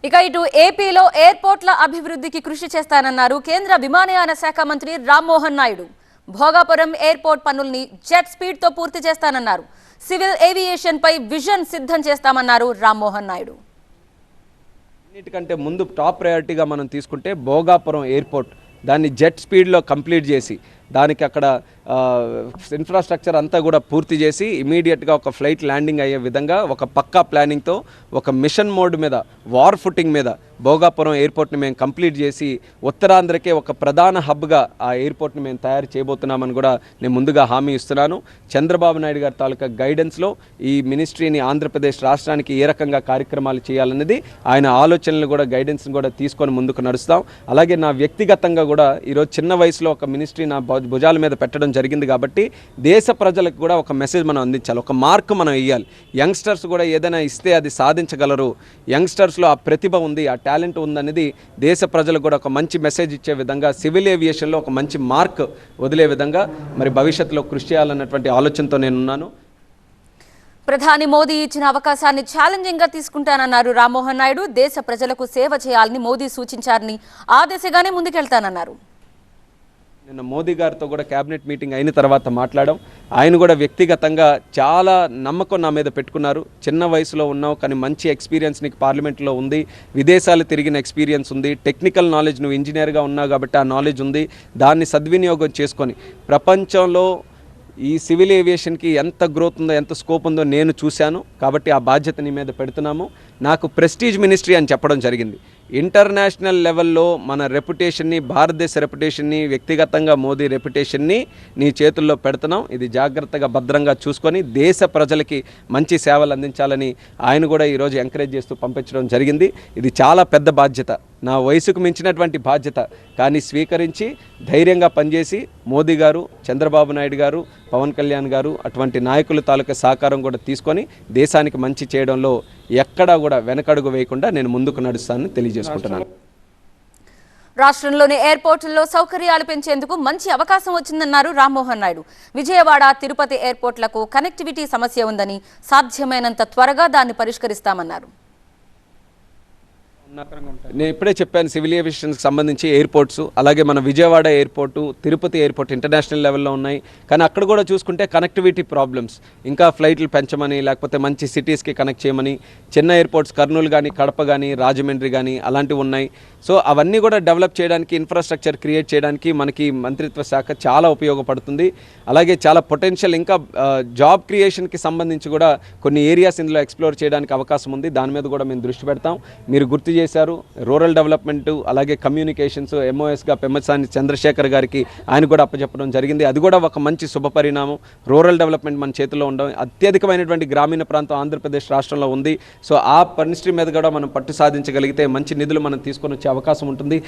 ఇక ఇటు ఏపీలో ఎయిర్పోర్ట్ల అభివృద్ధికి కృషి చేస్తానన్నారు కేంద్ర విమానయాన శాఖ మంత్రి రామ్మోహన్ నాయుడు. భోగాపురం ఎయిర్పోర్ట్ పనుల్ని జెట్ స్పీడ్ తో పూర్తి చేస్తానన్నారు. సివిల్ ఏవియేషన్ పై విజన్ సిద్ధం చేస్తామన్నారు రామ్మోహన్ నాయుడు. అన్నిటికంటే ముందు టాప్ ప్రయారిటీగా మనం తీసుకుంటే భోగాపురం ఎయిర్పోర్ట్ దాన్ని జెట్ స్పీడ్లో కంప్లీట్ చేసి దానికి అక్కడ ఇన్ఫ్రాస్ట్రక్చర్ అంతా కూడా పూర్తి చేసి ఇమీడియట్గా ఒక ఫ్లైట్ ల్యాండింగ్ అయ్యే విధంగా ఒక పక్కా ప్లానింగ్తో ఒక మిషన్ మోడ్ మీద వార్ ఫుటింగ్ మీద భోగాపురం ఎయిర్పోర్ట్ని మేము కంప్లీట్ చేసి ఉత్తరాంధ్రకే ఒక ప్రధాన హబ్గా ఆ ఎయిర్పోర్ట్ని మేము తయారు చేయబోతున్నామని కూడా నేను ముందుగా హామీ ఇస్తున్నాను. చంద్రబాబు నాయుడు గారి తాలూకా గైడెన్స్లో ఈ మినిస్ట్రీని ఆంధ్రప్రదేశ్ రాష్ట్రానికి ఏ రకంగా కార్యక్రమాలు చేయాలన్నది ఆయన ఆలోచనలు కూడా గైడెన్స్ని కూడా తీసుకొని ముందుకు నడుస్తాం. అలాగే నా వ్యక్తిగతంగా కూడా ఈరోజు చిన్న వయసులో ఒక మినిస్ట్రీ నా భుజాల మీద పెట్టడం జరిగింది కాబట్టి దేశ ప్రజలకు కూడా ఒక మెసేజ్ మనం అందించాలి, ఒక మార్క్ మనం ఇవ్వాలి. యంగ్స్టర్స్ కూడా ఏదైనా ఇస్తే అది సాధించగలరు, యంగ్స్టర్స్లో ఆ ప్రతిభ ఉంది, ఆ టాలెంట్ ఉందనేది దేశ ప్రజలకు కూడా ఒక మంచి మెసేజ్ ఇచ్చే విధంగా సివిల్ ఏవియేషన్లో ఒక మంచి మార్క్ వదిలే విధంగా మరి భవిష్యత్తులో కృషి చేయాలన్నటువంటి ఆలోచనతో నేనున్నాను. ప్రధాని మోదీ ఇచ్చిన అవకాశాన్ని ఛాలెంజింగ్ గా తీసుకుంటానన్నారు రామ్మోహన్ నాయుడు. దేశ ప్రజలకు సేవ చేయాలని మోదీ సూచించారని ఆ దిశగానే ముందుకెళ్తానన్నారు. నిన్న మోదీ గారితో కూడా క్యాబినెట్ మీటింగ్ అయిన తర్వాత మాట్లాడాం. ఆయన కూడా వ్యక్తిగతంగా చాలా నమ్మకం నా మీద పెట్టుకున్నారు. చిన్న వయసులో ఉన్నావు కానీ మంచి ఎక్స్పీరియన్స్ నీకు పార్లమెంట్లో ఉంది, విదేశాలు తిరిగిన ఎక్స్పీరియన్స్ ఉంది, టెక్నికల్ నాలెడ్జ్ నువ్వు ఇంజనీర్గా ఉన్నావు కాబట్టి ఆ నాలెడ్జ్ ఉంది, దాన్ని సద్వినియోగం చేసుకొని ప్రపంచంలో ఈ సివిల్ ఏవియేషన్కి ఎంత గ్రోత్ ఉందో ఎంత స్కోప్ ఉందో నేను చూశాను కాబట్టి ఆ బాధ్యత నీ మీద పెడుతున్నాము. నాకు ప్రెస్టీజ్ మినిస్ట్రీ అని చెప్పడం జరిగింది. ఇంటర్నేషనల్ లెవెల్లో మన రెప్యుటేషన్ని, భారతదేశ రెప్యుటేషన్ని, వ్యక్తిగతంగా మోదీ రెప్యుటేషన్ని నీ చేతుల్లో పెడుతున్నాం. ఇది జాగ్రత్తగా భద్రంగా చూసుకొని దేశ ప్రజలకి మంచి సేవలు అందించాలని ఆయన కూడా ఈరోజు ఎంకరేజ్ చేస్తూ పంపించడం జరిగింది. ఇది చాలా పెద్ద బాధ్యత, నా వయసుకు మించినటువంటి బాధ్యత, కానీ స్వీకరించి ధైర్యంగా పనిచేసి మోదీ గారు, చంద్రబాబు నాయుడు గారు, పవన్ కళ్యాణ్ గారు అటువంటి నాయకుల తాలూకా సహకారం కూడా తీసుకొని దేశానికి మంచి చేయడంలో ఎక్కడా కూడా వెనకడుగు వేయకుండా నేను ముందుకు నడుస్తానని తెలియజేసుకుంటున్నాను. రాష్ట్రంలోని ఎయిర్పోర్టుల్లో సౌకర్యాలు పెంచేందుకు మంచి అవకాశం వచ్చిందన్నారు రామ్మోహన్ నాయుడు. విజయవాడ, తిరుపతి ఎయిర్పోర్ట్లకు కనెక్టివిటీ సమస్య ఉందని సాధ్యమైనంత త్వరగా దాన్ని పరిష్కరిస్తామన్నారు. నేను ఇప్పుడే చెప్పాను, సివిల్ ఏవియేషన్కి సంబంధించి ఎయిర్పోర్ట్స్, అలాగే మన Vijayawada airport, Tirupati airport international లెవెల్లో ఉన్నాయి. కానీ అక్కడ కూడా చూసుకుంటే కనెక్టివిటీ ప్రాబ్లమ్స్, ఇంకా ఫ్లైట్లు పెంచమని లేకపోతే మంచి సిటీస్కి కనెక్ట్ చేయమని, చిన్న ఎయిర్పోర్ట్స్ కర్నూలు కానీ, కడప కానీ, రాజమండ్రి కానీ అలాంటివి ఉన్నాయి. సో అవన్నీ కూడా డెవలప్ చేయడానికి, ఇన్ఫ్రాస్ట్రక్చర్ క్రియేట్ చేయడానికి మనకి మంత్రిత్వ శాఖ చాలా ఉపయోగపడుతుంది. అలాగే చాలా పొటెన్షియల్ ఇంకా జాబ్ క్రియేషన్కి సంబంధించి కూడా కొన్ని ఏరియాస్ ఇందులో ఎక్స్ప్లోర్ చేయడానికి అవకాశం ఉంది. దాని మీద కూడా మేము దృష్టి పెడతాం. మీరు గుర్తు చేశారు, రూరల్ డెవలప్మెంట్ అలాగే కమ్యూనికేషన్స్ ఎంఓఎస్గా పెమ్మసాని చంద్రశేఖర్ గారికి ఆయన కూడా అప్పచెప్పడం జరిగింది. అది కూడా ఒక మంచి శుభపరిణామం. రూరల్ డెవలప్మెంట్ మన చేతిలో ఉండడం, అత్యధికమైనటువంటి గ్రామీణ ప్రాంతం ఆంధ్రప్రదేశ్ రాష్ట్రంలో ఉంది. సో ఆ పరిస్థితి మీద కూడా మనం పట్టు సాధించగలిగితే మంచి నిధులు మనం తీసుకొని వచ్చే అవకాశం ఉంటుంది.